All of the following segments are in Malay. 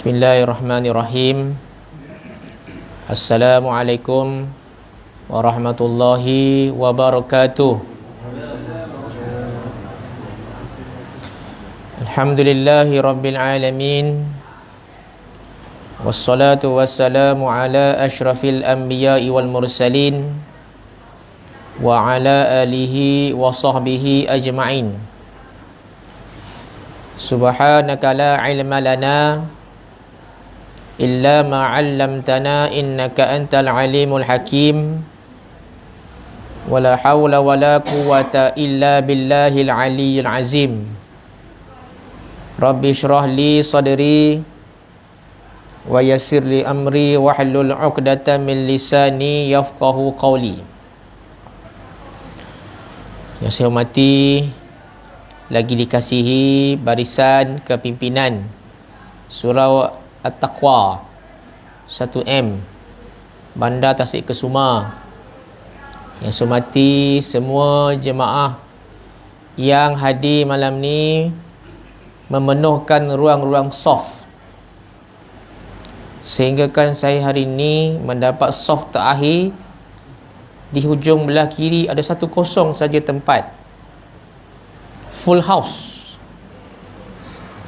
Bismillahirrahmanirrahim. Assalamualaikum warahmatullahi wabarakatuh. Alhamdulillahi rabbil alamin. Wassalatu wassalamu ala ashrafil anbiya'i wal mursalin wa ala alihi wa sahbihi ajma'in. Subhanaka la ilma lana illa ma 'allamtana innaka antal alimul hakim. Wala haula wala quwwata illa billahil aliyyil azim. Rabbi shrah li sadri wa yassir li amri wahlul 'uqdatam min lisani yafqahu qawli. Yang saya hormati, lagi dikasihi barisan kepimpinan Surau At-Taqwa 1M Bandar Tasik Kesuma. Yang saya hormati semua jemaah yang hadir malam ni memenuhkan ruang-ruang soft, sehingga kan saya hari ini mendapat soft terakhir. Di hujung belah kiri ada 1 kosong saja tempat, full house.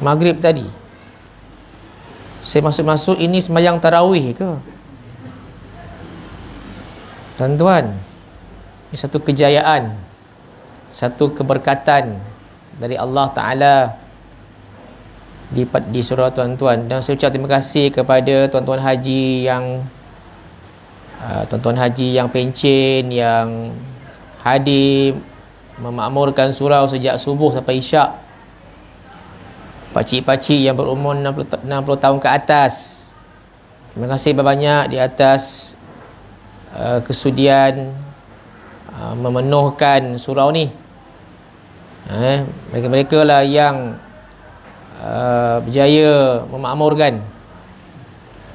Maghrib tadi saya masuk-masuk, ini sembahyang tarawih ke? Tuan-tuan, ini satu kejayaan, satu keberkatan dari Allah Ta'ala di surau tuan-tuan. Dan saya ucap terima kasih kepada tuan-tuan haji yang pencen, yang hadir memakmurkan surau sejak subuh sampai isyak. Pakcik-pakcik yang berumur 60 tahun ke atas, terima kasih banyak di atas kesudian memenuhkan surau ni. Mereka-mereka lah yang berjaya memakmurkan,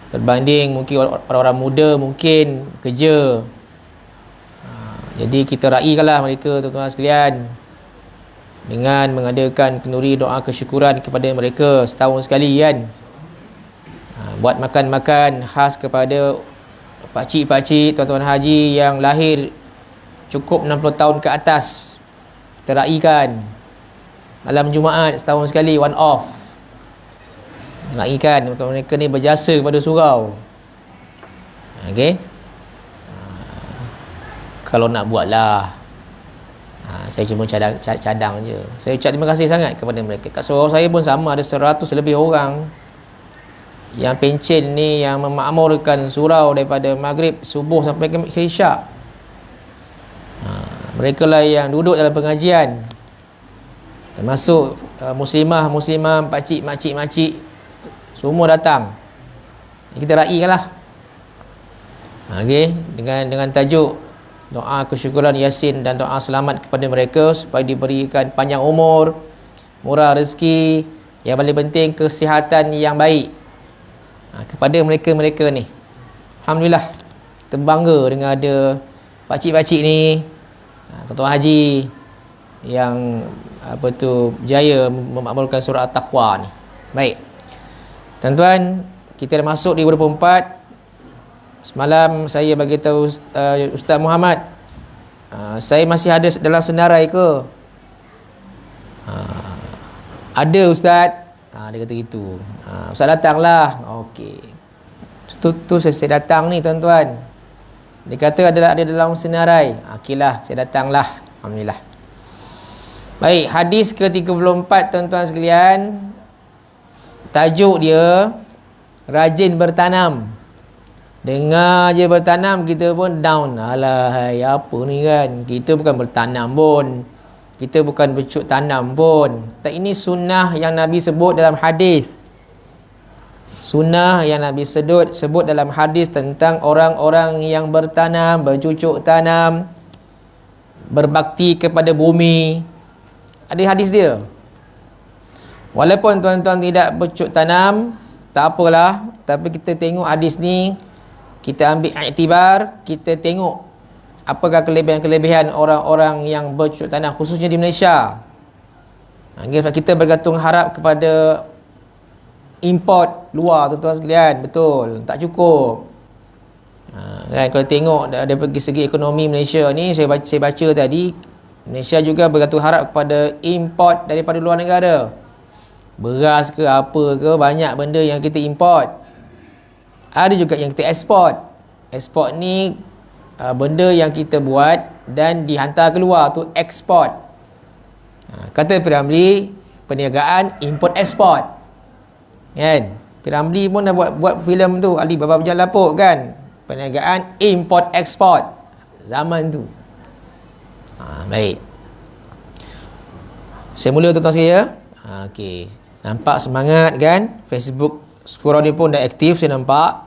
berbanding mungkin orang-orang muda mungkin kerja. Jadi kita raikanlah mereka, tuan-tuan sekalian, dengan mengadakan kenduri doa kesyukuran kepada mereka setahun sekali kan. Buat makan-makan khas kepada pakcik-pakcik, tuan-tuan haji yang lahir cukup 60 tahun ke atas. Kita raikan malam Jumaat setahun sekali, one off. Raikan mereka ni berjasa kepada surau. Okey. Kalau nak buatlah, saya cuma cadang je. Saya ucap terima kasih sangat kepada mereka. Kat surau saya pun sama, ada 100 lebih orang yang pencen ni, yang memakmurkan surau daripada maghrib, subuh sampai ke isyak. Mereka lah yang duduk dalam pengajian, termasuk muslimah, pakcik, makcik, semua datang. Kita raikanlah. Okey, dengan tajuk doa kesyukuran Yasin dan doa selamat kepada mereka supaya diberikan panjang umur, murah rezeki, yang paling penting kesihatan yang baik kepada mereka-mereka ni. Alhamdulillah, kita bangga dengan ada pakcik-pakcik ni, tuan-tuan haji yang berjaya memakmurkan surau At-Taqwa ni. Baik, tuan-tuan, kita dah masuk di 2024. Semalam saya bagi tahu Ustaz Muhammad, saya masih ada dalam senarai ke? Ada Ustaz. Dia kata gitu. Ustaz datanglah. Okey. Tu saya datang ni tuan-tuan. Dia kata ada dalam senarai. Okeylah, saya datanglah. Alhamdulillah. Baik, hadis ke-34 tuan-tuan sekalian. Tajuk dia rajin bertanam. Dengar je bertanam, kita pun down. Alah, apa ni kan? Kita bukan bertanam pun. Kita bukan bercuk tanam pun. Tak, ini sunnah yang Nabi sebut dalam hadis. Sunnah yang Nabi sebut dalam hadis tentang orang-orang yang bertanam, bercucuk tanam, berbakti kepada bumi. Ada hadis dia. Walaupun tuan-tuan tidak bercuk tanam, tak apalah. Tapi kita tengok hadis ni, kita ambil iktibar, kita tengok apakah kelebihan-kelebihan orang-orang yang bercucuk tanam, khususnya di Malaysia. Kita bergantung harap kepada import keluar tuan-tuan sekalian. Betul, tak cukup. Kan kalau tengok dari segi ekonomi Malaysia ni, saya baca tadi, Malaysia juga bergantung harap kepada import daripada luar negara. Beras ke apa ke, banyak benda yang kita import. Ada juga yang kita ekspor. Ekspor ni benda yang kita buat dan dihantar keluar tu ekspor. Kata P.Ramlee, perniagaan import ekspor. Kan? P.Ramlee pun dah buat filem tu, Ali Baba Berjalan Lapuk kan. Perniagaan import ekspor zaman tu. Baik. Saya mula tuan-tuan sekalian. Okey. Nampak semangat kan? Facebook Surau ni pun dah aktif, saya nampak.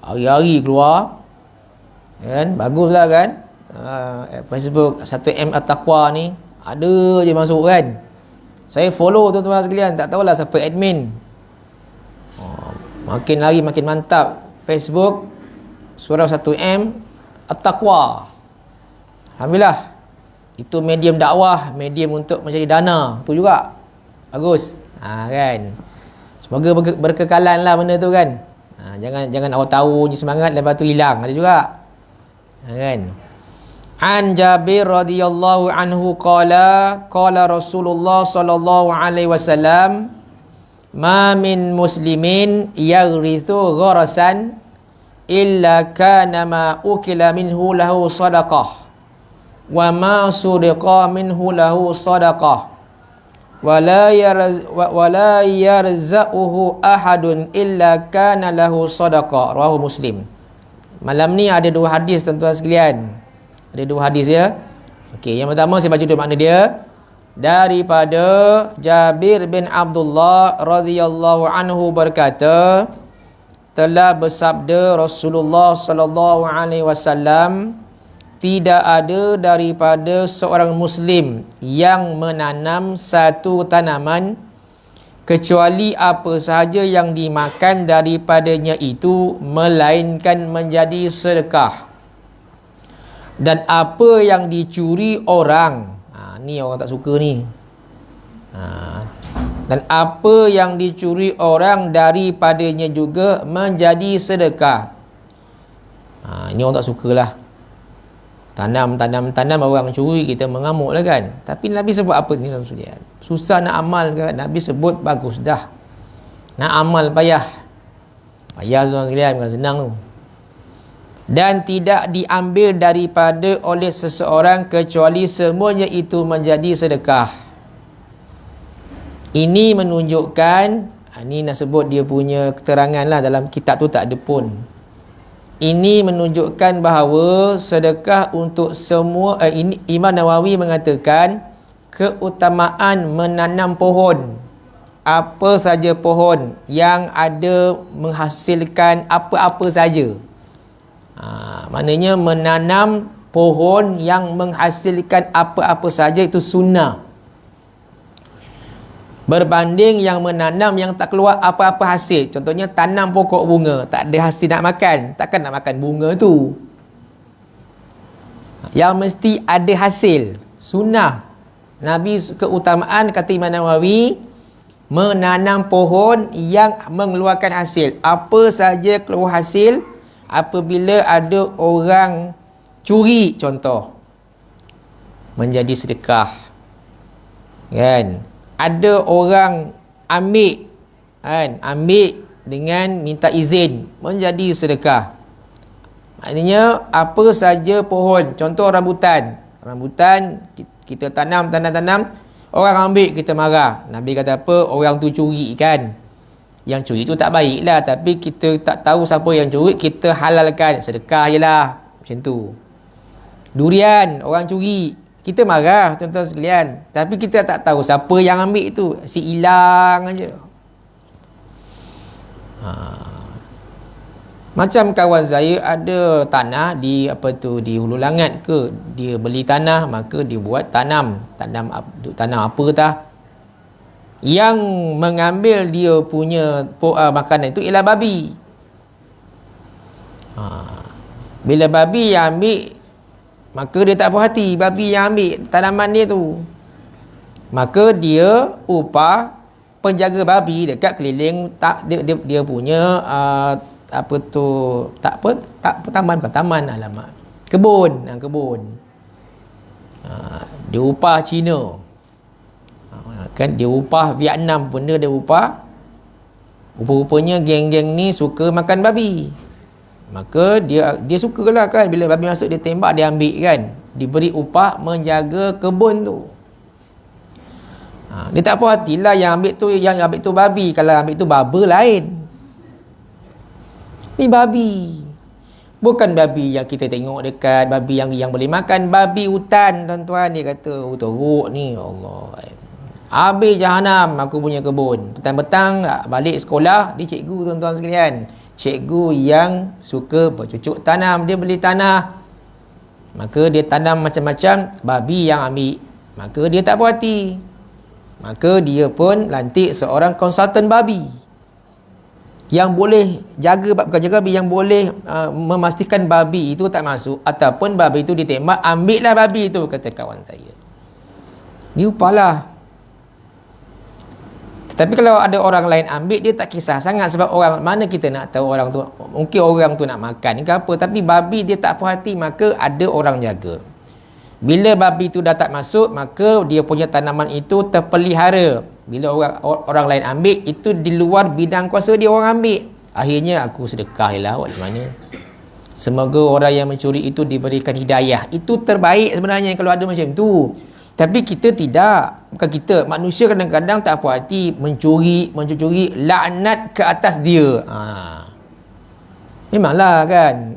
Hari-hari keluar. Kan? Baguslah kan? Facebook 1M At-Taqwa ni ada je masuk kan. Saya follow tuan-tuan sekalian, tak tahulah siapa admin. Makin lagi makin mantap. Facebook Surau 1M At-Taqwa. Alhamdulillah. Itu medium dakwah, medium untuk mencari dana. Tu juga bagus. Kan. Semoga berkekalan lah benda tu kan. Jangan awak tahu je semangat lepas tu hilang. Ada juga. Kan. An Jabir radhiyallahu anhu qala Rasulullah sallallahu alaihi wasallam, ma min muslimin yaghrithu gharasan illa kana ma ukila minhu lahu sadaqah wa ma sudiqa minhu lahu sadaqah wa la yarza'uhu ahadun illa kana lahu sadaqah. Rawahu Muslim. Malam ni ada dua hadis tuan-tuan sekalian. Ada dua hadis ya. Okey, yang pertama saya baca dulu makna dia. Daripada Jabir bin Abdullah radhiyallahu anhu berkata, telah bersabda Rasulullah sallallahu alaihi wasallam, tidak ada daripada seorang muslim yang menanam satu tanaman kecuali apa sahaja yang dimakan daripadanya itu melainkan menjadi sedekah. Dan apa yang dicuri orang, ni orang tak suka ni. Dan apa yang dicuri orang daripadanya juga menjadi sedekah. Ini orang tak sukalah. Tanam orang curi, kita mengamuk lah kan. Tapi Nabi sebut apa ni? Susah nak amal ke? Nabi sebut bagus dah. Nak amal payah. Payah tuan sekalian, bukan senang tu. Dan tidak diambil daripada oleh seseorang kecuali semuanya itu menjadi sedekah. Ini menunjukkan, ini nak sebut dia punya keterangan lah, dalam kitab tu tak ada pun. Ini menunjukkan bahawa sedekah untuk semua, ini Imam Nawawi mengatakan keutamaan menanam pohon. Apa saja pohon yang ada menghasilkan apa-apa saja. Maknanya menanam pohon yang menghasilkan apa-apa saja itu sunnah, berbanding yang menanam yang tak keluar apa-apa hasil. Contohnya tanam pokok bunga, tak ada hasil nak makan, takkan nak makan bunga tu. Yang mesti ada hasil, sunnah. Nabi keutamaan, kata Imam Nawawi, menanam pohon yang mengeluarkan hasil. Apa saja keluar hasil apabila ada orang curi, contoh, menjadi sedekah. Kan? Ada orang ambil, kan? Ambil dengan minta izin, menjadi sedekah. Maknanya apa saja pohon, contoh rambutan. Rambutan kita tanam, orang ambil, kita marah. Nabi kata apa? Orang tu curi kan. Yang curi tu tak baik lah, tapi kita tak tahu siapa yang curi, kita halalkan, sedekah je lah. Macam tu. Durian, orang curi, kita marah tuan-tuan sekalian, tapi kita tak tahu siapa yang ambil tu, si hilang aja. Macam kawan saya ada tanah di di Hulu Langat ke, dia beli tanah, maka dia buat tanam apa tah. Yang mengambil dia punya makanan itu ialah babi. Bila babi yang ambil, maka dia tak puas hati, babi yang ambil tanaman dia tu. Maka dia upah penjaga babi dekat keliling dia punya apa tu, tak taman, bukan taman, alamak, kebun. Dia upah Cina, kan dia upah Vietnam pun dia upah. Rupa-rupanya geng-geng ni suka makan babi, maka dia sukalah kan, bila babi masuk dia tembak, dia ambil kan, diberi upah menjaga kebun tu. Dia tak puas hatilah yang ambil tu babi, kalau ambil tu baba lain. Ni babi, bukan babi yang kita tengok dekat, babi yang boleh makan, babi hutan tuan-tuan. Dia kata, oh teruk ni, Allah, habis jahanam aku punya kebun. Petang-petang balik sekolah, dia cikgu tuan-tuan sekalian, cikgu yang suka bercucuk tanam. Dia beli tanah, maka dia tanam macam-macam, babi yang ambil. Maka dia tak puas hati, maka dia pun lantik seorang konsultan babi yang boleh bukan jaga babi, yang boleh memastikan babi itu tak masuk, ataupun babi itu ditembak, ambillah babi itu, kata kawan saya. Dia upalah. Tetapi kalau ada orang lain ambil, dia tak kisah sangat, sebab orang mana kita nak tahu orang tu, mungkin orang tu nak makan ke apa. Tapi babi dia tak puas hati, maka ada orang jaga. Bila babi tu dah tak masuk, maka dia punya tanaman itu terpelihara. Bila orang lain ambil, itu di luar bidang kuasa dia orang ambil. Akhirnya aku sedekah lah, buat mana. Semoga orang yang mencuri itu diberikan hidayah. Itu terbaik sebenarnya kalau ada macam tu. Tapi kita tidak. Bukan kita, manusia kadang-kadang tak puas hati, mencuri, laknat ke atas dia. Memanglah kan,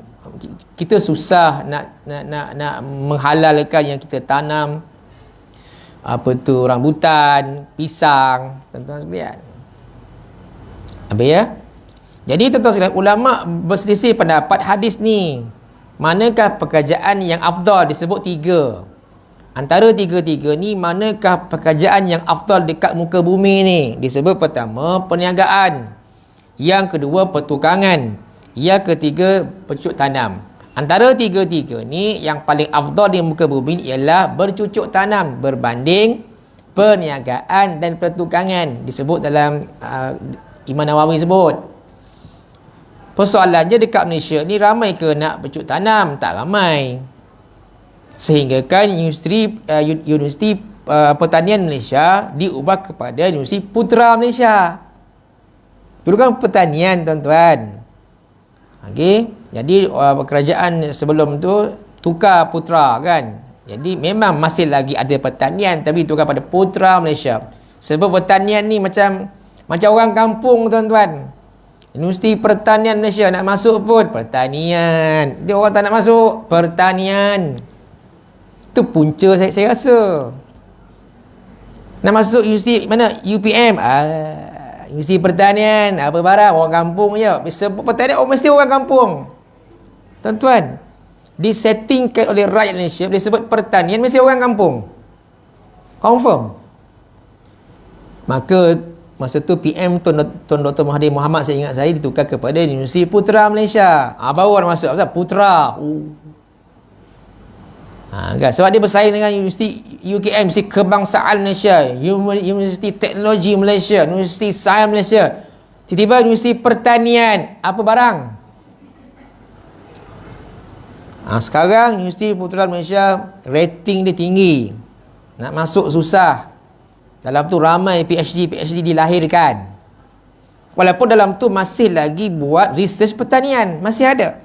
kita susah nak menghalalkan yang kita tanam, apa tu, rambutan, pisang, tuan-tuan sekalian. Habis ya? Jadi tuan-tuan sekalian, ulama berselisih pendapat hadis ni. Manakah pekerjaan yang afdal? Disebut 3. Antara 3 ni, manakah pekerjaan yang afdal dekat muka bumi ni? Disebut pertama perniagaan, yang kedua pertukangan, yang ketiga bercucuk tanam. Antara 3 ni, yang paling afdal di muka bumi ialah bercucuk tanam berbanding perniagaan dan pertukangan. Disebut dalam Imam Nawawi sebut. Persoalannya dekat Malaysia ni, ramai ke nak bercucuk tanam? Tak ramai. Sehingga kan Universiti Pertanian Malaysia diubah kepada Universiti Putra Malaysia. Dulu kan pertanian tuan-tuan. Okey, jadi kerajaan sebelum tu tukar Putra kan. Jadi memang masih lagi ada pertanian, tapi tukar pada Putra Malaysia. Sebab pertanian ni macam orang kampung tuan-tuan. Universiti Pertanian Malaysia nak masuk pun pertanian. Dia orang tak nak masuk pertanian. Itu punca saya rasa. Nak masuk universiti mana? UPM. Universiti Pertanian, apa barang, orang kampung je. Sebab pertanian, mesti orang kampung. Tuan-tuan, disettingkan oleh rakyat Malaysia, dia sebut pertanian, mesti orang kampung. Confirm. Maka, masa tu PM Tun Dr. Mahathir Mohamad, saya ingat saya, ditukar kepada Universiti Putra Malaysia. Baru orang masuk. Pasal Putra. Kan? Sebab dia bersaing dengan Universiti UKM, Universiti Kebangsaan Malaysia, Universiti Teknologi Malaysia, Universiti Sains Malaysia. Tiba-tiba Universiti Pertanian, apa barang? Sekarang Universiti Putra Malaysia rating dia tinggi, nak masuk susah. Dalam tu ramai PhD dilahirkan. Walaupun dalam tu masih lagi buat research pertanian, masih ada.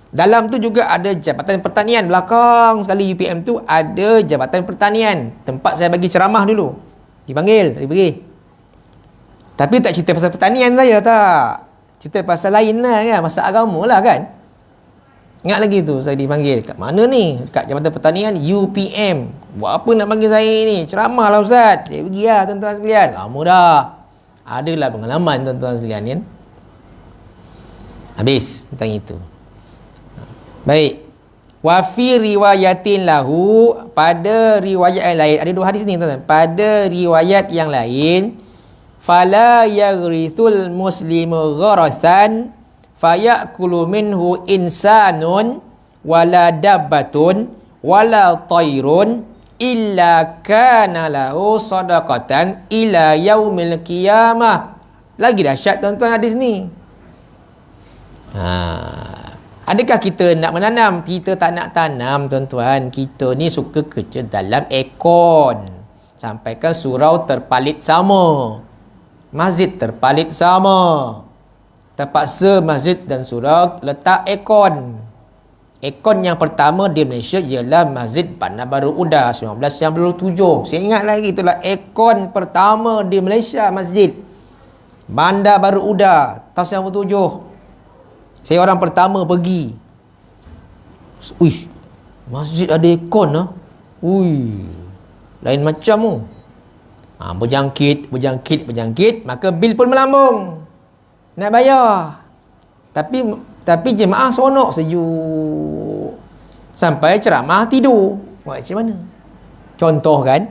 Dalam tu juga ada Jabatan Pertanian. Belakang sekali UPM tu ada Jabatan Pertanian. Tempat saya bagi ceramah dulu. Dipanggil, diberi. Tapi tak cerita pasal pertanian saya, tak. Cerita pasal lain lah kan. Pasal agama lah kan. Ingat lagi tu saya dipanggil. Kat mana ni? Kat Jabatan Pertanian UPM. Buat apa nak panggil saya ni? Ceramah lah Ustaz. Saya pergi lah tuan-tuan sekalian. Lama dah. Adalah pengalaman tuan-tuan sekalian kan. Habis tentang itu. Baik. Wa fi riwayatin lahu, pada riwayat yang lain, ada 2 hadis ni tuan-tuan. Pada riwayat yang lain, fala yaghrithul muslimu gharasan fayakulu minhu insanun wala dabbatun wala tayrun illa kana lahu sadaqatan ila yaumil qiyamah. Lagi dahsyat tuan-tuan hadis ni. Adakah kita nak menanam? Kita tak nak tanam tuan-tuan. Kita ni suka kerja dalam aircon. Sampaikan surau terpalit sama. Masjid terpalit sama. Terpaksa masjid dan surau letak aircon. Aircon yang pertama di Malaysia ialah Masjid Bandar Baru Uda 1997. Saya ingat lagi, itulah aircon pertama di Malaysia, Masjid Bandar Baru Uda tahun 97. Saya orang pertama pergi. Uish, masjid ada aircon lah. Ui, lain macam tu. Berjangkit, maka bil pun melambung. Nak bayar. Tapi jemaah seronok, sejuk. Sampai ceramah tidur. Macam mana? Contoh kan?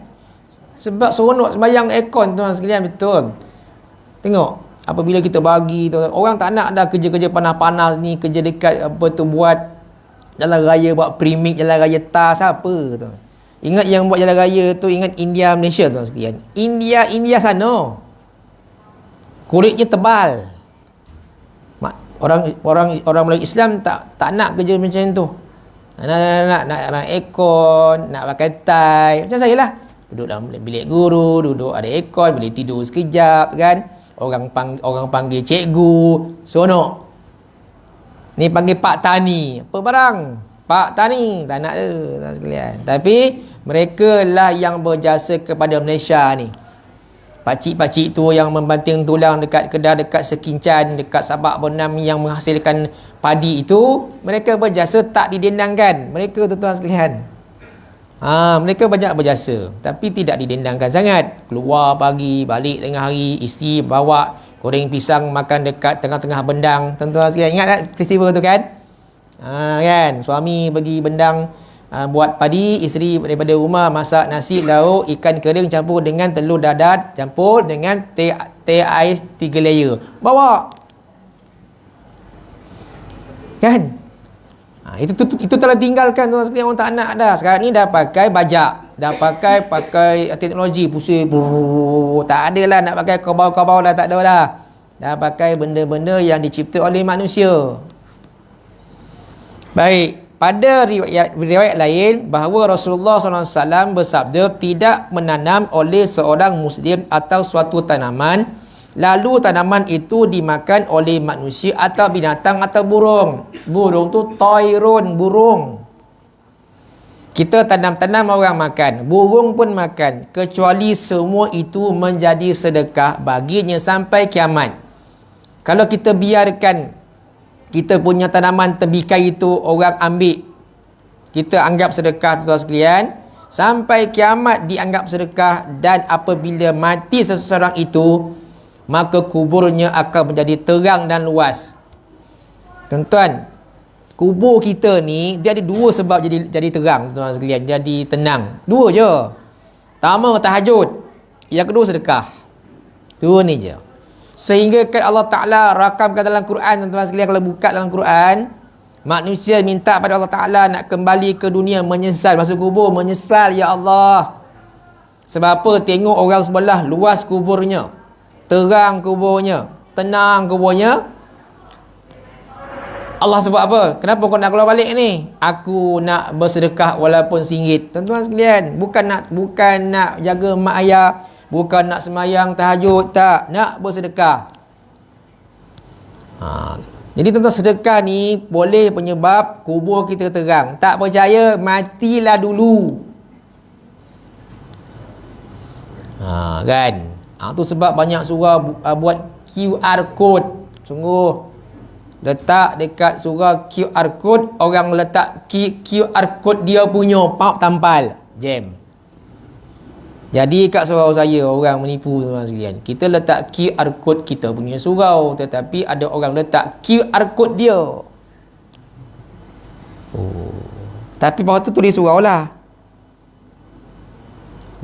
Sebab seronok sembahyang aircon tuan sekalian, betul. Tengok, apabila kita bagi tu, orang tak nak dah kerja-kerja panas-panas ni, kerja dekat apa tu, buat jalan raya, buat premix jalan raya tas apa tu. Ingat yang buat jalan raya tu, ingat India Malaysia tuan sekalian. India sana kuritnya tebal. Orang Melayu Islam tak nak kerja macam tu. Nak aircon, nak pakai tie. Macam saya lah, duduk dalam bilik guru, duduk ada aircon, boleh tidur sekejap kan. Orang panggil cikgu, seronok. Ni panggil Pak Tani. Apa barang? Pak Tani. Tak nak sekalian. Tapi mereka lah yang berjasa kepada Malaysia ni. Pakcik-pakcik tu yang membanting tulang dekat Kedah, dekat Sekincan, dekat Sabak Bernam yang menghasilkan padi itu, mereka berjasa tak didendangkan. Mereka tuan-tuan sekalian. Mereka banyak berjasa, tapi tidak didendangkan sangat. Keluar pagi, balik tengah hari, isteri bawa goreng pisang makan dekat tengah-tengah bendang. Tuan-tuan sekalian, ingat tak peristiwa tu kan? Kan, suami pergi bendang, buat padi, isteri daripada rumah masak nasi, lauk, ikan kering campur dengan telur dadar, campur dengan teh ais 3 layer. Bawa. Kan? Itu telah tinggalkan tuan sekalian, orang tak nak dah. Sekarang ni dah pakai bajak, dah pakai teknologi pusing. Tak ada lah nak pakai kabau-kabau dah, tak ada dah. Dah pakai benda-benda yang dicipta oleh manusia. Baik. Pada riwayat lain bahawa Rasulullah SAW bersabda, tidak menanam oleh seorang Muslim atau suatu tanaman, lalu tanaman itu dimakan oleh manusia atau binatang atau burung. Burung tu toirun, burung. Kita tanam-tanam orang makan, burung pun makan, kecuali semua itu menjadi sedekah baginya sampai kiamat. Kalau kita biarkan kita punya tanaman tembikar itu orang ambil, kita anggap sedekah tuan sekalian, sampai kiamat dianggap sedekah, dan apabila mati seseorang itu, maka kuburnya akan menjadi terang dan luas. Tuan-tuan, kubur kita ni dia ada dua sebab jadi terang tuan sekalian, jadi tenang. Dua je. Pertama tahajud, yang kedua sedekah. Dua ni je. Sehingga kan Allah Ta'ala rakamkan dalam Quran, tuan-tuan sekalian, kalau buka dalam Quran, manusia minta pada Allah Ta'ala nak kembali ke dunia, menyesal, masuk kubur, menyesal, ya Allah. Sebab apa? Tengok orang sebelah, luas kuburnya, terang kuburnya, tenang kuburnya. Allah sebut apa? Kenapa kau nak keluar balik ni? Aku nak bersedekah walaupun RM1. Tuan-tuan sekalian, bukan nak jaga mak ayah, bukan nak semayang tahajud, tak, nak bersedekah. Jadi tuan-tuan, sedekah ni boleh penyebab kubur kita terang. Tak percaya, matilah dulu. Kan? Tu sebab banyak surah buat QR code. Sungguh, letak dekat surah QR code, orang letak QR code dia punya, tampal, jam. Jadi kat surau saya orang menipu tuan sekalian. Kita letak QR code kita punya surau, tetapi ada orang letak QR code dia. Tapi bawah tu tulis surau lah.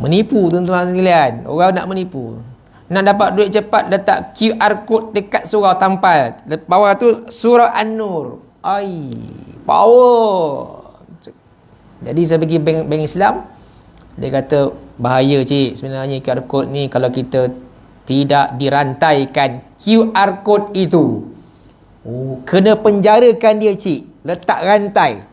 Menipu tuan-tuan sekalian. Orang nak menipu. Nak dapat duit cepat, letak QR code dekat surau, tampal. Bawah tu surau An-Nur. Power. Jadi saya pergi bank Islam, Dia kata bahaya cik, sebenarnya QR code ni kalau kita tidak dirantaikan QR code itu, kena penjarakan dia cik. Letak rantai,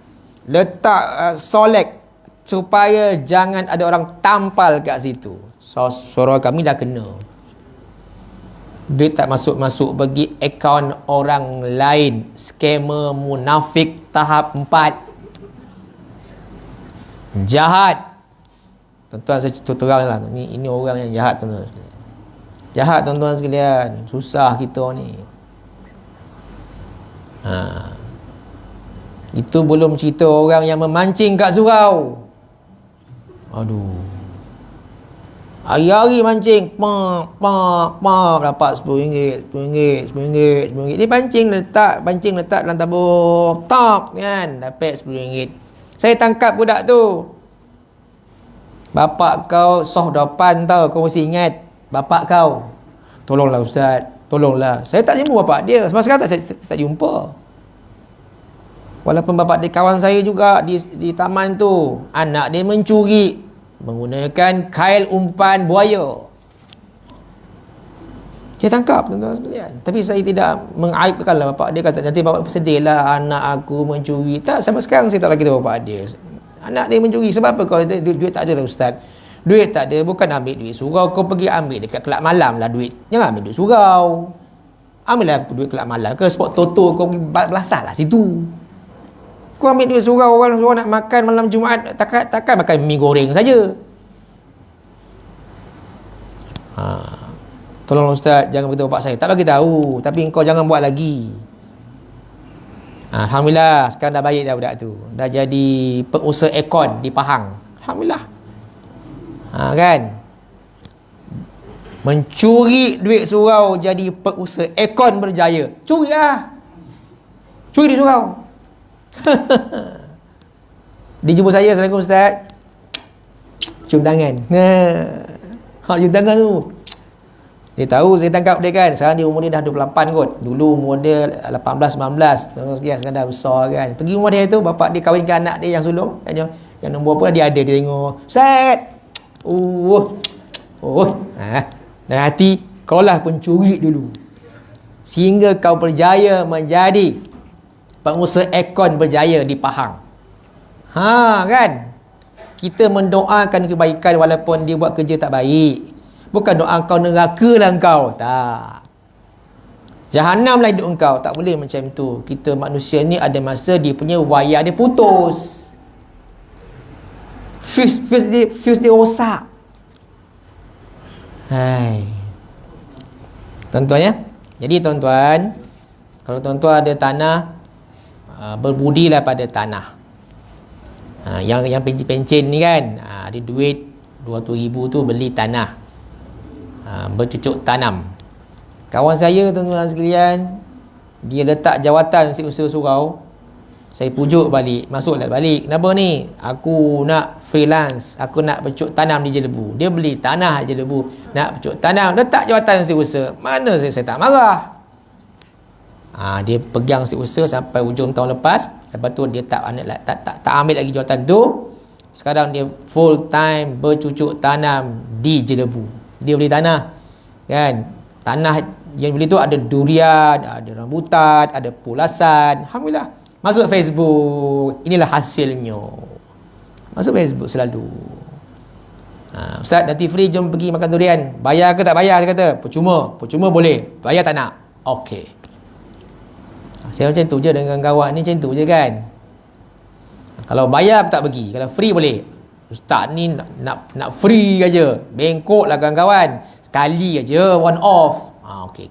letak solek supaya jangan ada orang tampal kat situ. Suara kami dah kena. Duit tak masuk-masuk bagi akaun orang lain. Skamer munafik tahap 4. Jahat. Tuan-tuan saya terang lah, ini orang yang jahat tuan-tuan sekalian. Jahat tuan-tuan sekalian. Susah kita ni. Itu belum cerita orang yang memancing kat surau. Aduh. Hari-hari mancing. Dapat RM10, RM10, RM10. Dia pancing letak dalam tabung. Top kan. Dapat RM10. Saya tangkap budak tu. Bapak kau soh depan tau. Kau mesti ingat bapak kau. Tolonglah ustaz, tolonglah. Saya tak jumpa bapak dia. Sampai sekarang saya tak jumpa. Walaupun bapak dia kawan saya juga di taman tu. Anak dia mencuri menggunakan kail umpan buaya. Dia tangkap tuan-tuan sekalian. Tapi saya tidak mengaibkan lah bapak dia. Kata nanti bapak sedih lah anak aku mencuri. Tak, sampai sekarang saya tak lagi tahu bapak dia. Anak dia mencuri. Sebab apa? Kalau duit tak ada lah ustaz. Duit tak ada, bukan ambil duit surau. Kau pergi ambil dekat kelab malam lah duit. Jangan ambil duit surau. Ambillah duit kelab malam ke spot toto. Kau pergi belasah lah situ. Kau ambil duit surau, orang nak makan malam Jumaat, takkan makan mi goreng saja. Tolong ustaz, jangan beritahu bapak saya. Tak bagi tahu, tapi kau jangan buat lagi. Alhamdulillah, sekarang dah baik dah budak tu. Dah jadi pengusaha aircon di Pahang. Alhamdulillah. Kan? Mencuri duit surau jadi pengusaha aircon berjaya. Curi lah. Curi duit surau. Dia jumpa saya, Assalamualaikum ustaz. Cium tangan. Cium tangan tu. Dia tahu saya tangkap dia kan. Sekarang dia umur dia dah 28 kot. Dulu umur dia 18, 19. Sekarang dah besar kan. Pergi rumah dia tu, bapak dia kahwinkan anak dia yang sulung. Yang nombor apa dia ada. Dia tengok, Ustaz. Dan hati, kaulah pencuri dulu. Sehingga kau berjaya menjadi pengusaha aircon berjaya di Pahang. Kan? Kita mendoakan kebaikan walaupun dia buat kerja tak baik. Bukan doa kau neraka lah kau. Tak. Jahanam lah hidup kau. Tak boleh macam tu. Kita manusia ni ada masa dia punya wayar dia putus. Fuse dia rosak. Hai. Tuan-tuan ya. Jadi tuan-tuan, kalau tuan-tuan ada tanah, berbudilah pada tanah. Yang pencen ni kan, ada duit 200,000 tu beli tanah. Bercucuk tanam. Kawan saya tuan-tuan sekalian, dia letak jawatan usaha surau. Saya pujuk balik, masuklah balik. Kenapa ni? Aku nak freelance, aku nak bercucuk tanam di Jelebu. Dia beli tanah di Jelebu, nak bercucuk tanam, letak jawatan usaha. Mana saya tak marah. Dia pegang usaha sampai hujung tahun lepas. Lepas tu dia tak ambil lagi jawatan tu. Sekarang dia full time bercucuk tanam di Jelebu. Dia beli tanah kan, tanah yang beli tu ada durian, ada rambutan, ada pulasan. Alhamdulillah. Masuk Facebook, inilah hasilnya. Masuk Facebook selalu. Ustaz nanti free jom pergi makan durian. Bayar ke tak bayar? Saya kata percuma boleh, bayar tak nak. Okey. Saya macam tu je dengan kawan ni, macam tu je kan. Kalau bayar aku tak pergi, kalau free boleh. Ustaz ni nak free aja. Bengkok lah kawan-kawan. Sekali aja, one off. Okey.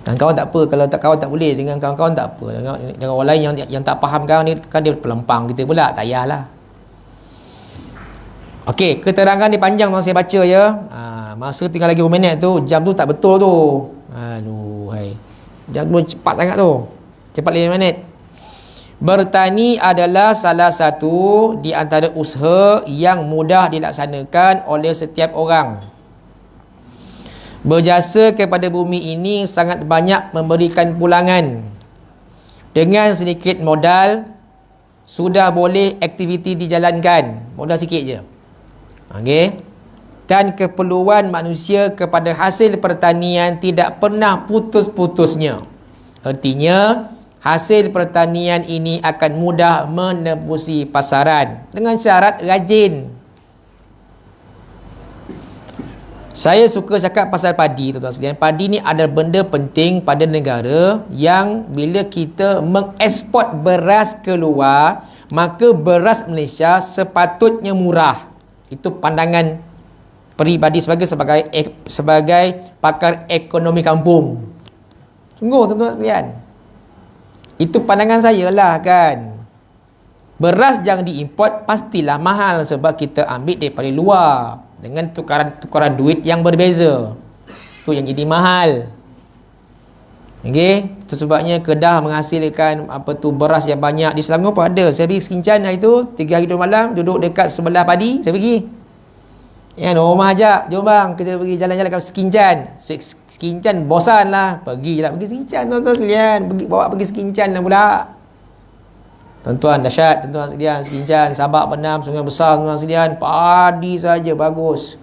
Dan kawan tak apa. Kalau tak kawan tak boleh. Dengan kawan-kawan tak apa. Dengan orang lain yang tak faham kawan ni, kan dia pelempang kita pula. Tak payahlah. Okey, keterangan ni panjang saya baca ya. Masa tinggal lagi berapa minit tu, jam tu tak betul tu. Aduh, hai. Jam tu cepat sangat tu. Cepat 5 minit. Bertani adalah salah satu di antara usaha yang mudah dilaksanakan oleh setiap orang. Berjasa kepada bumi ini sangat banyak memberikan pulangan. Dengan sedikit modal, sudah boleh aktiviti dijalankan. Modal sikit je. Okey. Dan keperluan manusia kepada hasil pertanian tidak pernah putus-putusnya. Artinya, hasil pertanian ini akan mudah menembusi pasaran dengan syarat rajin. Saya suka cakap pasal padi, tuan-tuan sekalian. Padi ni adalah benda penting pada negara yang bila kita mengeksport beras keluar, maka beras Malaysia sepatutnya murah. Itu pandangan peribadi sebagai pakar ekonomi kampung. Sungguh, tuan-tuan sekalian. Itu pandangan saya lah kan. Beras yang diimport pastilah mahal sebab kita ambil daripada luar dengan tukaran duit yang berbeza. Tu yang jadi mahal. Okey, itu sebabnya Kedah menghasilkan beras yang banyak. Di Selangor pun ada. Saya pergi Sekincan hari tu 3 hari 2 malam, duduk dekat sebelah padi, saya pergi. Ya, rumah ajak, jom bang kita pergi jalan-jalan kat Sekincan. Sekincan bosan lah, pergi je lah pergi Sekincan, tuan-tuan sekalian. Bawa pergi Sekincan lah pula. Tuan-tuan, dahsyat tuan-tuan sekalian. Sekincan, Sabak, Benam, Sungai Besar, tuan-tuan sekalian. Padi saja bagus.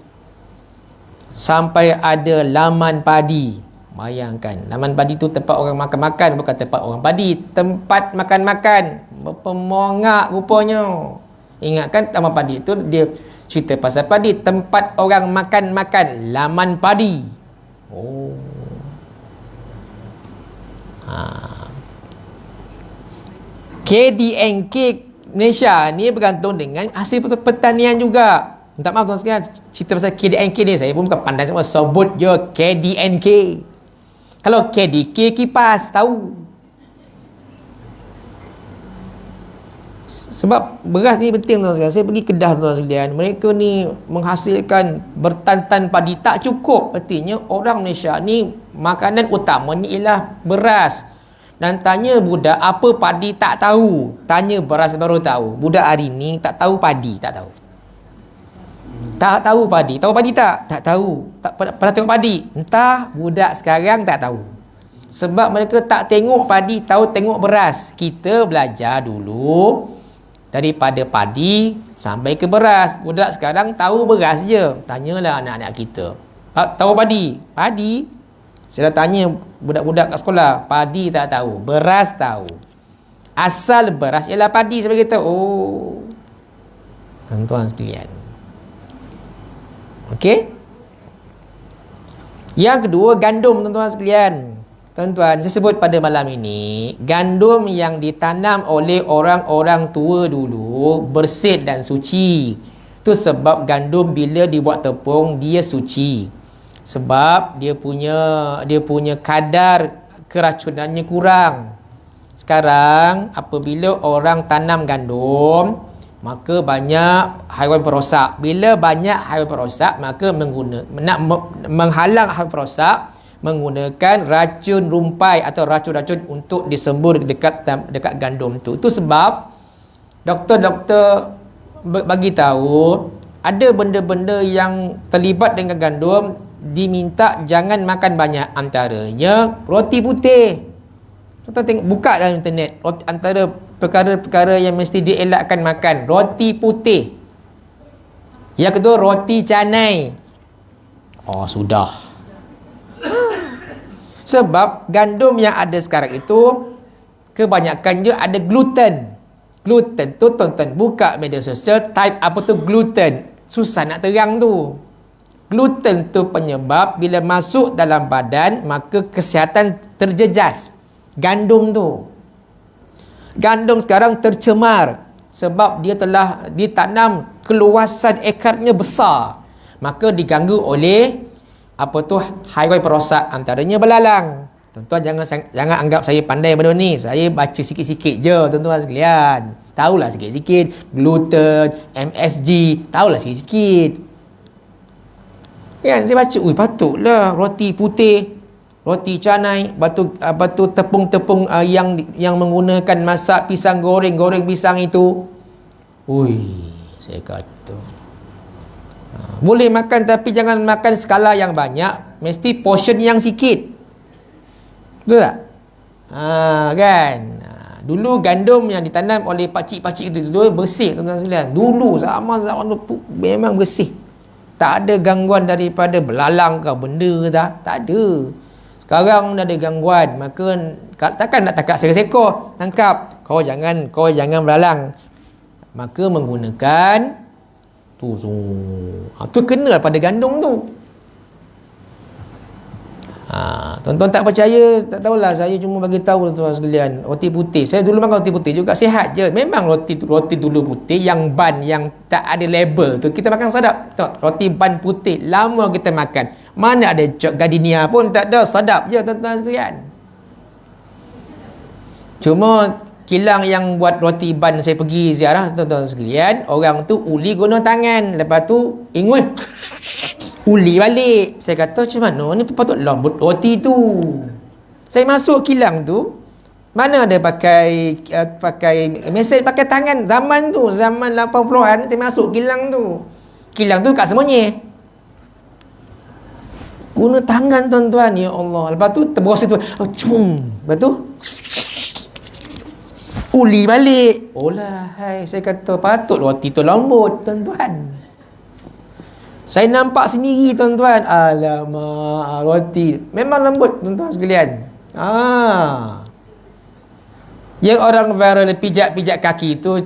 Sampai ada laman padi. Bayangkan, laman padi tu tempat orang makan-makan, bukan tempat orang padi. Tempat makan-makan. Berpemongak rupanya. Ingatkan taman padi tu dia cerita pasal padi. Tempat orang makan-makan. Laman padi. Oh. KDNK Malaysia ni bergantung dengan hasil pertanian juga. Minta maaf tuan sekalian, cerita pasal KDNK ni saya pun bukan pandai semua. Sebut je KDNK. Kalau KDK kipas tahu. Sebab beras ni penting tuan sekalian. Saya pergi Kedah tuan sekalian. Mereka ni menghasilkan bertantan padi tak cukup. Artinya orang Malaysia ni makanan utamanya ialah beras. Dan tanya budak apa padi tak tahu. Tanya beras baru tahu. Budak hari ni tak tahu padi, tak tahu. Tak tahu padi. Tahu padi tak? Tak tahu. Tak pernah tengok padi. Entah budak sekarang tak tahu. Sebab mereka tak tengok padi, tahu tengok beras. Kita belajar dulu daripada padi sampai ke beras. Budak sekarang tahu beras je. Tanyalah anak-anak kita. Tahu padi? Padi? Saya dah tanya budak-budak kat sekolah. Padi tak tahu. Beras tahu. Asal beras ialah padi. Sebab kita, oh. Tuan-tuan sekalian. Okey. Yang kedua, gandum tuan-tuan sekalian. Tuan-tuan, saya sebut pada malam ini, gandum yang ditanam oleh orang-orang tua dulu bersih dan suci. Itu sebab gandum bila dibuat tepung, dia suci. Sebab dia punya kadar keracunannya kurang. Sekarang apabila orang tanam gandum, maka banyak haiwan perosak. Bila banyak haiwan perosak, maka menghalang haiwan perosak menggunakan racun rumpai atau racun-racun untuk disembur dekat gandum tu. Itu sebab doktor-doktor bagi tahu ada benda-benda yang terlibat dengan gandum diminta jangan makan banyak. Antaranya roti putih. Kita tengok, buka dalam internet, antara perkara-perkara yang mesti dielakkan makan, roti putih. Yang kedua, roti canai. Oh, sudah. Sebab gandum yang ada sekarang itu kebanyakannya ada gluten. Gluten tu tonton buka media sosial, type apa tu gluten. Susah nak terang tu. Gluten tu penyebab bila masuk dalam badan maka kesihatan terjejas. Gandum tu. Gandum sekarang tercemar sebab dia telah ditanam, keluasan ekarnya besar. Maka diganggu oleh haiwan perosak, antaranya belalang. Tuan-tuan jangan anggap saya pandai benda ni. Saya baca sikit-sikit je tuan-tuan sekalian. Tahulah sikit-sikit gluten, MSG, tahulah sikit-sikit. Kan saya baca, patutlah roti putih, roti canai, batu tepung-tepung yang menggunakan masak pisang goreng pisang itu. Saya kata boleh makan tapi jangan makan skala yang banyak, mesti portion yang sikit. Betul tak? Kan? Dulu gandum yang ditanam oleh pakcik-pakcik itu dulu bersih tuan-tuan sekalian. Dulu zaman tu memang bersih. Tak ada gangguan daripada belalang ke benda ke tak ada. Sekarang dah ada gangguan, maka takkan nak tangkap seekor tangkap. Kau jangan belalang. Maka menggunakan tu. Tu kena pada gandum tu. Tuan-tuan tak percaya, tak tahulah, saya cuma bagi tahu tuan-tuan sekalian. Roti putih, saya dulu makan roti putih juga, sihat je. Memang roti dulu putih yang ban yang tak ada label tu kita makan sedap. Roti ban putih lama kita makan. Mana ada cok gardenia pun tak ada, sedap je tuan-tuan sekalian. Cuma kilang yang buat roti ban saya pergi ziarah tuan-tuan sekalian, orang tu uli guna tangan, lepas tu ingus uli balik. Saya kata macam mana ni patut lembut roti tu. Saya masuk kilang tu, mana ada pakai mesin, pakai tangan. Zaman 80-an saya masuk kilang tu. Kilang tu kat Semunyih. Guna tangan tuan-tuan, ya Allah. Lepas tu terberasa tu, lepas tu uli balik. Hai, saya kata patut roti tu lembut tuan-tuan. Saya nampak sendiri tuan-tuan. Alamak, roti memang lembut tuan-tuan sekalian. Yang orang viral pijak-pijak kaki itu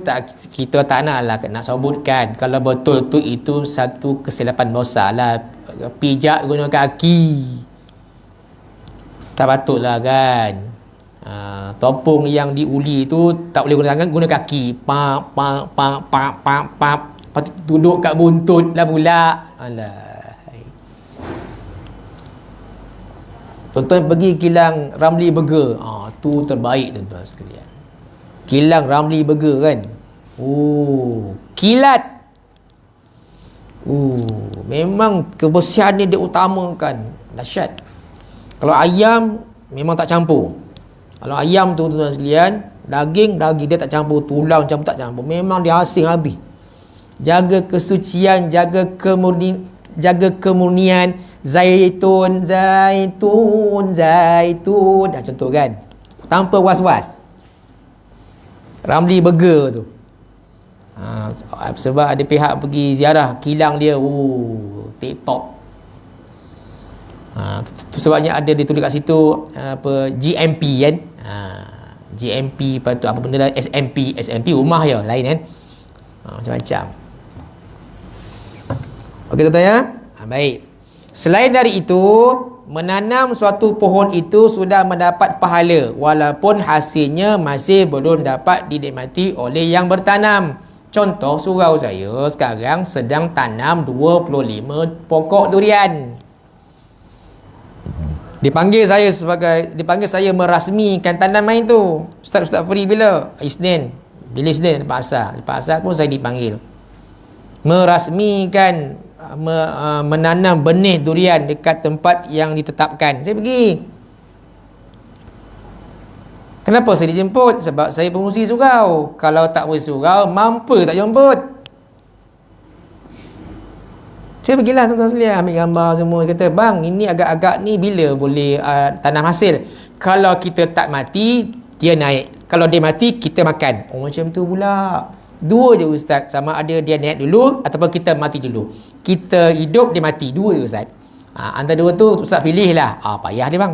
kita tak nak sebutkan. Kalau betul tu itu satu kesilapan besar lah. Pijak guna kaki, tak patutlah kan. Topung yang diuli tu tak boleh guna tangan, guna kaki. Pap. Duduk kat buntut lah pula. Tuan-tuan pergi kilang Ramly Burger. Tu terbaik tuan-tuan sekalian. Kilang Ramly Burger kan. Kilat. Memang kebersihan ni dia utamakan. Dahsyat. Kalau ayam memang tak campur. Kalau ayam tu tuan-tuan sekalian, daging dia tak campur, tulang campur tak campur. Memang dia asing habis. Jaga kesucian, jaga kemurnian. Zaitun. Contoh kan, tanpa was-was. Ramly Burger tu. Sebab ada pihak pergi ziarah kilang dia. TikTok. Tu sebabnya ada ditulis kat situ GMP kan. GMP, lepas tu apa benda lah, SMP rumah je lain kan. Macam-macam. Okey tuan-tuan ya. Baik. Selain dari itu, menanam suatu pohon itu sudah mendapat pahala walaupun hasilnya masih belum dapat dinikmati oleh yang bertanam. Contoh, surau saya sekarang sedang tanam 25 pokok durian. Dipanggil saya merasmikan tanaman itu. Ustaz free bila? Isnin. Bila Isnin? Lepas asar pun saya dipanggil merasmikan menanam benih durian dekat tempat yang ditetapkan. Saya pergi. Kenapa saya dijemput? Sebab saya pengurusi surau. Kalau tak pengurusi surau, mampu tak jemput. Saya pergilah tuan-tuan sekalian, ambil gambar semua. Dia kata, bang, ini agak-agak ni bila boleh tanam hasil? Kalau kita tak mati, dia naik. Kalau dia mati, kita makan. Macam tu pula. Dua je ustaz, sama ada dia naik dulu ataupun kita mati dulu. Kita hidup, dia mati. Dua je ustaz. Antara dua tu ustaz pilih lah. Payah dia bang.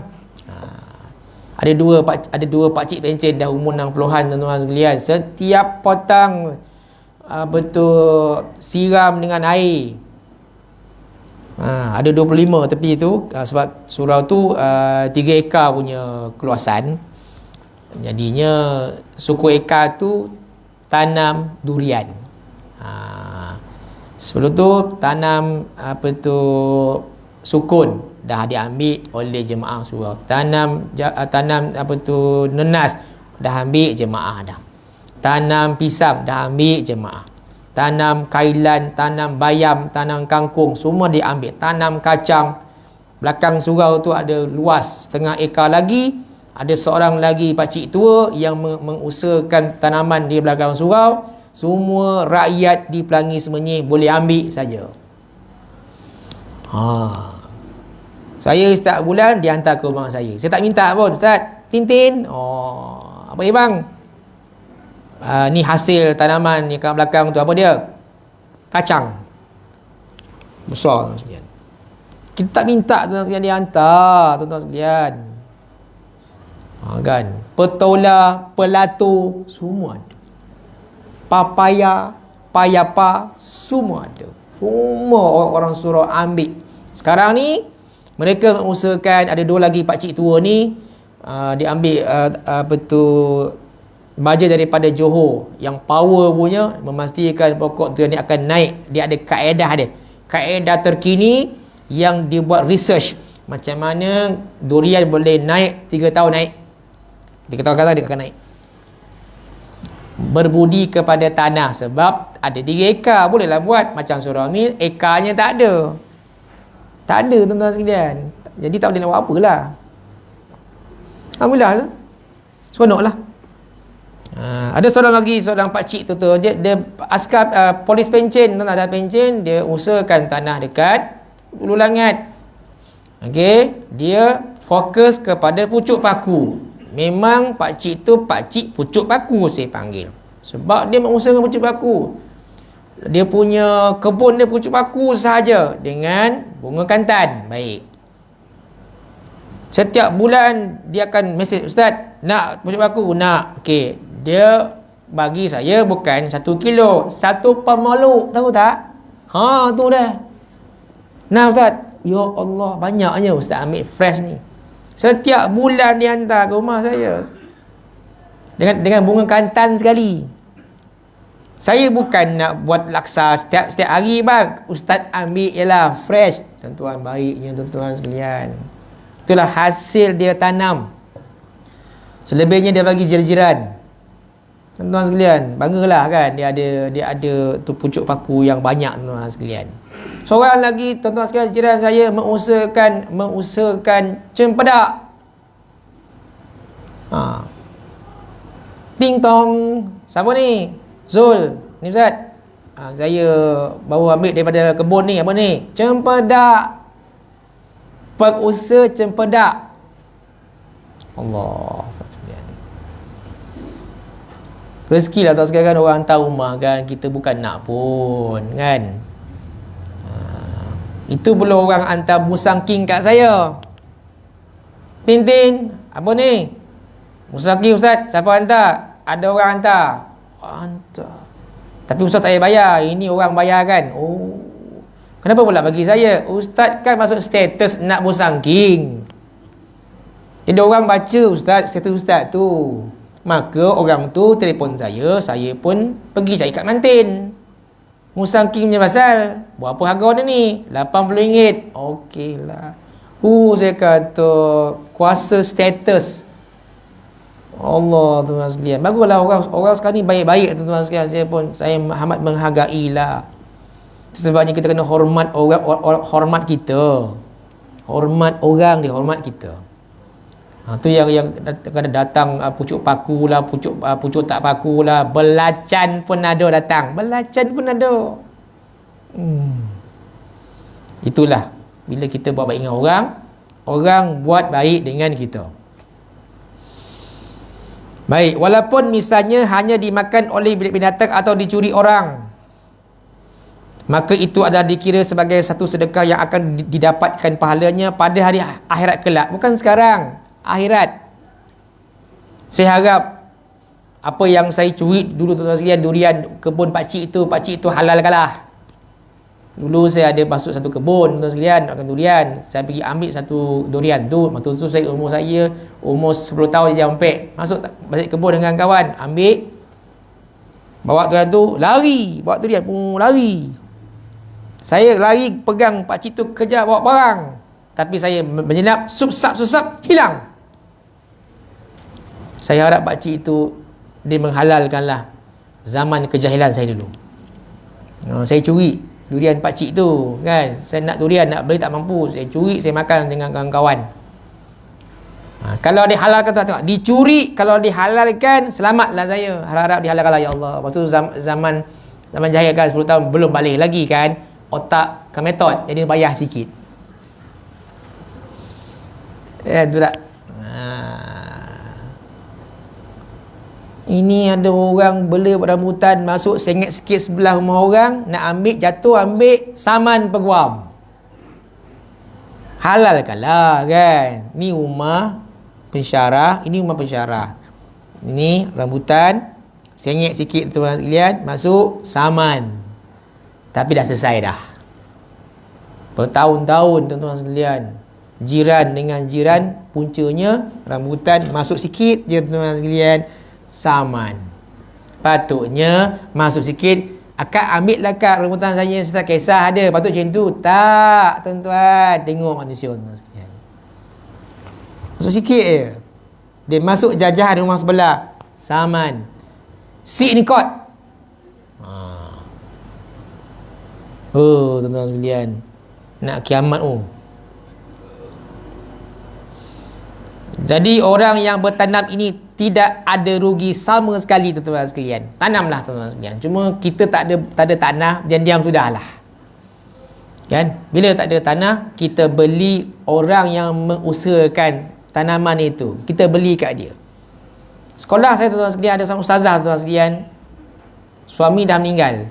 Ada dua pakcik pencen dah umur 60-an tuan-tuan sekalian. Setiap potang siram dengan air. Ada 25 tepi tu, sebab surau tu 3 ekar punya keluasan. Jadinya suku ekar tu tanam durian. Sebelum tu tanam sukun dah diambil oleh jemaah surau. Tanam nenas dah ambil jemaah dah. Tanam pisang dah ambil jemaah. Tanam kailan, tanam bayam, tanam kangkung, semua diambil. Tanam kacang. Belakang surau tu ada luas setengah ekar lagi. Ada seorang lagi pakcik tua yang mengusahakan tanaman di belakang surau. Semua rakyat di Pelangi Semenyih boleh ambil saja. Saya setiap bulan dia hantar ke rumah saya. Saya tak minta pun, Ustaz. Tintin. Apa ni bang? Ni hasil tanaman ni kat belakang tu apa dia? Kacang. Besar sekalian. Kita tak minta tuan-tuan sekalian dia hantar, tuan-tuan sekalian. Kan? Petola, pelatu, semua ada. Papaya, payapa, semua ada. Semua orang Surau ambil. Sekarang ni mereka mengusahakan, ada 2 lagi pakcik tua ni, dia ambil apa tu, baja daripada Johor yang power punya, memastikan pokok tu ni akan naik. Dia ada kaedah dia, kaedah terkini yang dia buat research macam mana durian boleh naik 3 tahun naik. 3 tahun kata dia akan naik. Berbudi kepada tanah, sebab ada 3 ekar bolehlah buat. Macam surau ni ekarnya tak ada. Tak ada tuan-tuan sekalian. Jadi tak boleh nak buat apalah. Alhamdulillah tu. Seronok lah. Ada seorang pakcik tu dia askar polis pencen, tuan ada pencen, dia usahakan tanah dekat Ulu Langat. Okey, dia fokus kepada pucuk paku. Memang pakcik tu pakcik pucuk paku saya panggil. Sebab dia mengusahakan pucuk paku. Dia punya kebun dia pucuk paku sahaja dengan bunga kantan. Baik. Setiap bulan dia akan mesej, "Ustaz, nak pucuk paku?" "Nak." Okey, dia bagi saya bukan 1 kilo, 1 pemeluk, tahu tak? Tu dah. Nah Ustaz, ya Allah, banyaknya Ustaz ambil fresh ni. Setiap bulan dia hantar ke rumah saya. Dengan bunga kantan sekali. Saya bukan nak buat laksa setiap hari bang. Ustaz ambil ialah fresh. Tuan-tuan, baiknya tuan-tuan sekalian. Itulah hasil dia tanam. Selebihnya dia bagi jiran-jiran. Tuan-tuan sekalian, banggalah kan dia ada tu pucuk paku yang banyak tuan-tuan sekalian. Seorang lagi tuan-tuan sekalian, jiran saya mengusahakan cempedak. Ting tong. Siapa ni? Zul. Ni Ustaz. Saya baru ambil daripada kebun ni. Apa ni? Cempedak. Pengusaha cempedak. Allah. Rezeki lah tuan sekalian, orang hantar rumah kan. Kita bukan nak pun kan. Itu belum orang hantar musang king kat saya. Tintin, apa ni? Musang king Ustaz, siapa hantar? Ada orang hantar. Hantar. Tapi Ustaz tak payah bayar. Ini orang bayar kan. Oh. Kenapa pula bagi saya? Ustaz kan masuk status nak musang king. Jadi orang baca Ustaz, status Ustaz tu. Maka orang tu telefon saya pun pergi cari kat Mantin. Musang king punya pasal. Berapa harga dia ni? RM80. Okeylah. Saya kata kuasa status. Allah tuan-tuan sekalian. Baguslah orang sekarang ni baik-baik tuan-tuan sekalian. Saya amat menghargailah. Sebabnya kita kena hormat orang, hormat kita. Hormat orang, dihormat kita. Tu yang kena datang pucuk paku lah, pucuk tak paku lah, belacan pun ada datang. Belacan pun ada. Itulah bila kita buat baik dengan orang, orang buat baik dengan kita. Baik, walaupun misalnya hanya dimakan oleh binatang atau dicuri orang, maka itu adalah dikira sebagai satu sedekah yang akan didapatkan pahalanya pada hari akhirat kelak. Bukan sekarang, akhirat. Saya harap apa yang saya curi dulu tuan-tuan sekalian, durian kebun pakcik itu halal kalah. Dulu saya ada masuk satu kebun tuan-tuan sekalian, makan durian. Saya pergi ambil satu durian tu. Waktu tu saya umur 10 tahun je sampai. Masuk balik kebun dengan kawan, ambil. Bawa durian tu, lari. Bawa durian, lari. Saya lari pegang pakcik tu, kejar bawa barang. Tapi saya menyelinap, susap, hilang. Saya harap pakcik itu dia menghalalkanlah zaman kejahilan saya dulu. Saya curi durian pakcik tu kan. Saya nak durian, nak beli tak mampu. Saya curi, saya makan dengan kawan-kawan. Kalau dihalalkan tak tengok. Dicuri, kalau dihalalkan, selamatlah saya. Harap-harap dihalalkanlah ya Allah. Lepas tu zaman jahil kan 10 tahun belum balik lagi kan. Otak kemetot, jadi bayar sikit. Tu tak. Ini ada orang bela rambutan masuk sengit sikit sebelah rumah orang, nak ambil, jatuh, ambil, saman peguam. Halalkanlah kan. Ni rumah pensyarah, ini rumah pensyarah. Ini rambutan, sengit sikit tuan sekalian, masuk, saman. Tapi dah selesai dah. Bertahun-tahun tuan-tuan sekalian. Jiran dengan jiran, puncanya rambutan masuk sikit je tuan-tuan sekalian, saman. Patutnya masuk sikit, akak ambil lah kak rambutan saya, tak kisah ada. Patut macam tu. Tak tuan-tuan. Tengok manusia tuan-tuan sekalian. Masuk sikit je. Dia masuk jajahan rumah sebelah, saman. Sik ni kot. Oh tuan-tuan sekalian, nak kiamat Jadi orang yang bertanam ini tidak ada rugi sama sekali tuan-tuan sekalian. Tanamlah tuan-tuan sekalian. Cuma kita tak ada tanah, diam-diam sudahlah. Kan? Bila tak ada tanah, kita beli orang yang mengusahakan tanaman itu. Kita beli kat dia. Sekolah saya tuan-tuan sekalian, ada seorang ustazah tuan-tuan sekalian. Suami dah meninggal.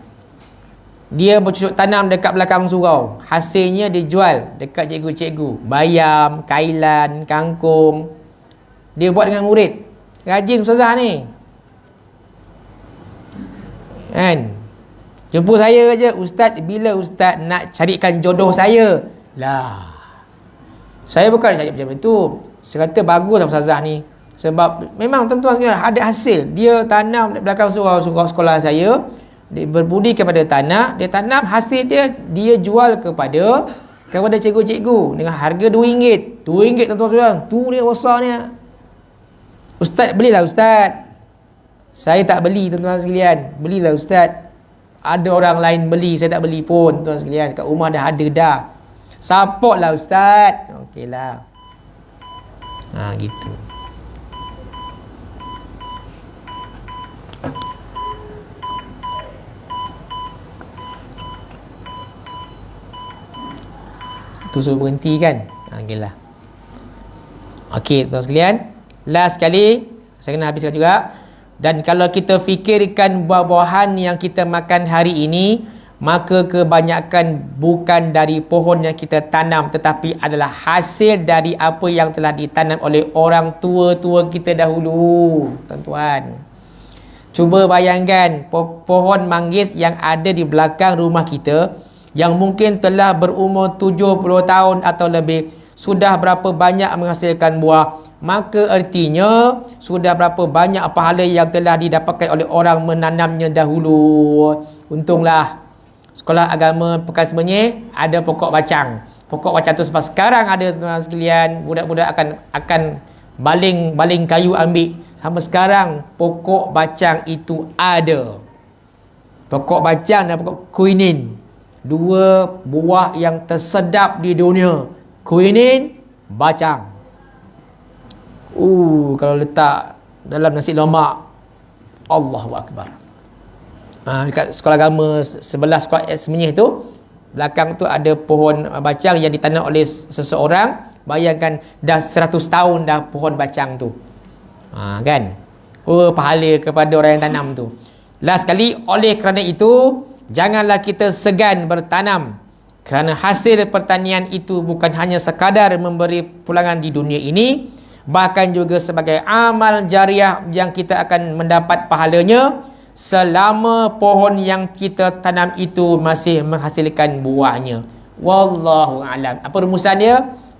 Dia bercucuk tanam dekat belakang surau. Hasilnya dia jual dekat cikgu-cikgu. Bayam, kailan, kangkung. Dia buat dengan murid. Rajin ustazah ni. Kan? Jumpa saya je, ustaz, bila ustaz nak carikan jodoh saya? Lah. Saya bukan cari macam itu. Saya kata bagus ustazah ni. Sebab memang tuan-tuan sekalian ada hasil. Dia tanam di belakang surau sekolah saya. Dia berbudi kepada tanah, dia tanam, hasil dia jual kepada cikgu-cikgu dengan harga RM2. RM2 tuan-tuan. Tu dia besarnya. Ustaz, belilah ustaz. Saya tak beli tuan-tuan sekalian. Belilah ustaz. Ada orang lain beli, saya tak beli pun tuan sekalian. Kat rumah dah ada dah. Support lah ustaz. Okeylah. Gitu. Tu suruh berhenti kan. Okeylah. Okey tuan sekalian, last sekali saya kena habiskan juga. Dan kalau kita fikirkan buah-buahan yang kita makan hari ini, maka kebanyakan bukan dari pohon yang kita tanam, tetapi adalah hasil dari apa yang telah ditanam oleh orang tua-tua kita dahulu. Tuan-tuan, cuba bayangkan pohon manggis yang ada di belakang rumah kita, yang mungkin telah berumur 70 tahun atau lebih, sudah berapa banyak menghasilkan buah. Maka artinya sudah berapa banyak pahala yang telah didapatkan oleh orang menanamnya dahulu. Untunglah sekolah agama Pekan Semenyih ada pokok bacang. Pokok bacang tu sampai sekarang ada tuan sekalian. Budak-budak akan baling kayu ambil. Sampai sekarang pokok bacang itu ada. Pokok bacang dan pokok quinine, dua buah yang tersedap di dunia. Quinine, bacang. Kalau letak dalam nasi lemak, Allahu Akbar. Dekat sekolah agama sebelah sekolah Semenyih tu, belakang tu ada pohon bacang yang ditanam oleh seseorang. Bayangkan dah 100 tahun dah pohon bacang tu. Kan? Pahala kepada orang yang tanam tu. Last sekali, oleh kerana itu, janganlah kita segan bertanam. Kerana hasil pertanian itu bukan hanya sekadar memberi pulangan di dunia ini, bahkan juga sebagai amal jariah yang kita akan mendapat pahalanya selama pohon yang kita tanam itu masih menghasilkan buahnya. Wallahu a'lam. Apa rumusan dia?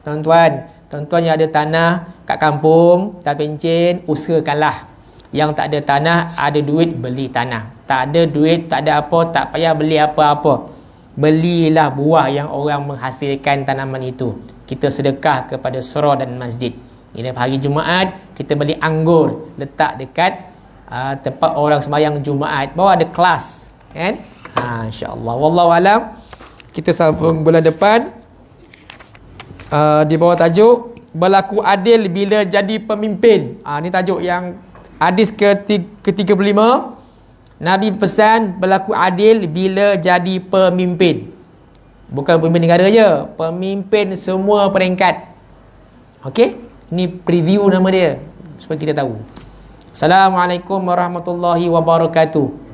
Tuan-tuan yang ada tanah kat kampung, tak pencen, usahakanlah. Yang tak ada tanah, ada duit, beli tanah. Tak ada duit, tak ada apa, tak payah beli apa-apa. Belilah buah yang orang menghasilkan tanaman itu. Kita sedekah kepada surau dan masjid. Bila hari Jumaat, kita beli anggur, letak dekat tempat orang sembahyang Jumaat. Bawa ada kelas, kan? InsyaAllah. Wallahu alam. Kita sambung bulan depan. Di bawah tajuk berlaku adil bila jadi pemimpin. Ni tajuk yang hadis ke-35. Nabi pesan berlaku adil bila jadi pemimpin. Bukan pemimpin negara je, pemimpin semua peringkat. Okey? Ni preview nama dia supaya kita tahu. Assalamualaikum warahmatullahi wabarakatuh.